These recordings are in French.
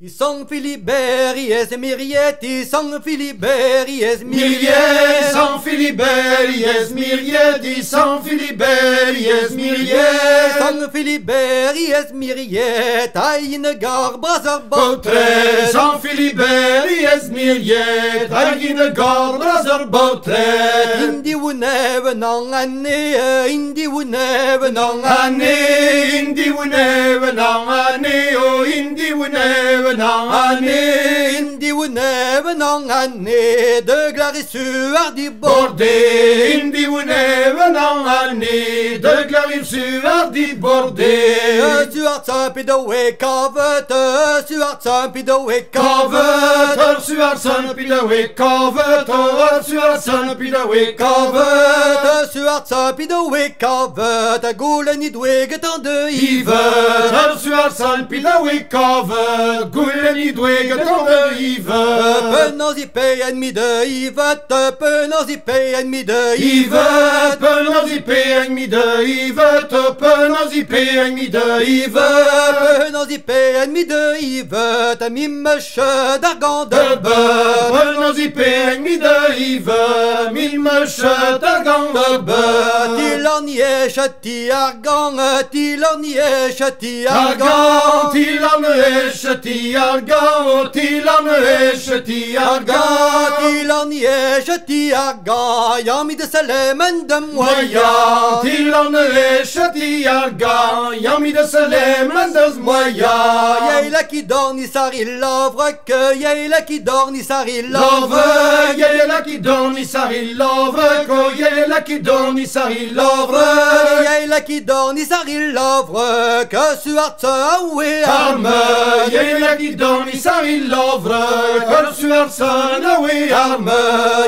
Song Filiberiès Miriet, Song Filiberiès Miriet, Song Filiberiès Miriet, Song Filiberiès Miriet, Song Filiberiès Miriet, Aïn Garbrazar Bautre, Song Filiberiès Miriet, Aïn Garbrazar Bautre, Indi Wunev Nang Anne, Indi Wunev Nang Anne, Indi Wunev Nang Anne, oh Indi Wunev Nang Anne, Indi Wunev Nang Anne, de Glarissuard di Bordé, Indi Wunev Nang Anne, de Glarissuard di Bordé, Suart Saint-Pidoé Cavet, Suart Saint-Pidoé Cavet, Suart Saint-Pidoé Cavet, Suart Saint-Pidoé Cavet, Suart Saint-Pidoé Cavet, Gouleni Dwegetan de Yves, Suart Saint-Pidoé Cavet, Gouleni Dwegetan de Yves, Penazipé ennemi de Yves, Penazipé ennemi de Yves, Penazipé ennemi de Yves, Penazipé ennemi de Yves, Penazipé ennemi de Yves, Mimeche d'Argan de Beu, Penazipé ennemi de Yves, Mimeche d'Argan de Beu, Tilanièche Argan, Tilanièche Argan, Tilanièche Argan, Tilanièche Argan, Tilanièche Argan, Yami de Salemen de Moya, Tilanièche Argan, Yami de Salemen de Moya, Yeila qui dort ni sari l'ovre, que Yeila qui dort ni sari l'ovre, Yeila qui dort ni sari l'ovre, que Yeila qui dort ni sari l'ovre, Yeila qui dort ni sari l'ovre, que Suart Saoué arme, Yeila qui dort ni sari l'ovre, que Suart Saoué arme,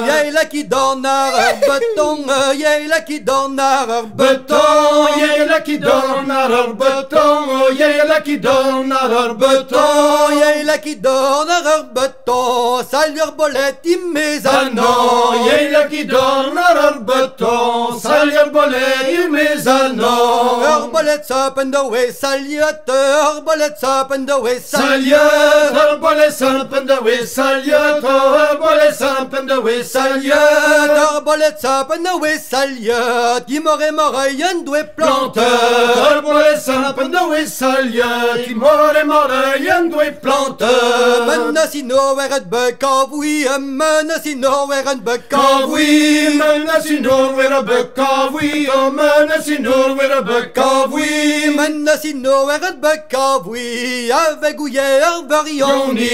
Yeila qui dort nar beton, Yeila qui dort nar beton, Yeila qui dort nar beton, Yeila qui dort nar beton, Yeila qui dort nar beton, salir bolette immezano, Yeila qui dort nar beton, salir bolette immezano, Arbolette sapendoué saliot, Arbolette sapendoué Saliot, Arbolette sapendoué Saliot, Arbolette sapendoué Saliot, Arbolette sapendoué saliot, Imore yen doué planteur, Arbolette sapendoué Saliot, Imore yen doué planteur, Menacino weret bekavoui, Menacino weret bekavoui, Menacino weret bekavoui, Menacino weret bekavoui, Menacino weret bekavoui, avec Gouillère varioni,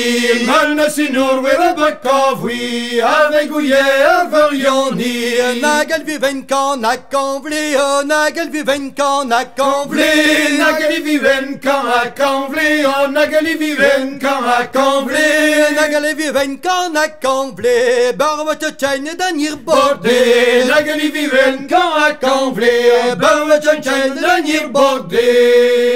Menacino weret bekavoui, avec Gouillère varioni, Nagel viven kan a convlé, Nagel viven kan a convlé, Nagali viven kan a convlé, Nagali viven kan a convlé, Nagel viven kan a convlé, Barbe chaîne d'anir Bordé, Nagali viven kan a convlé, Barbe chaîne d'anir bordé.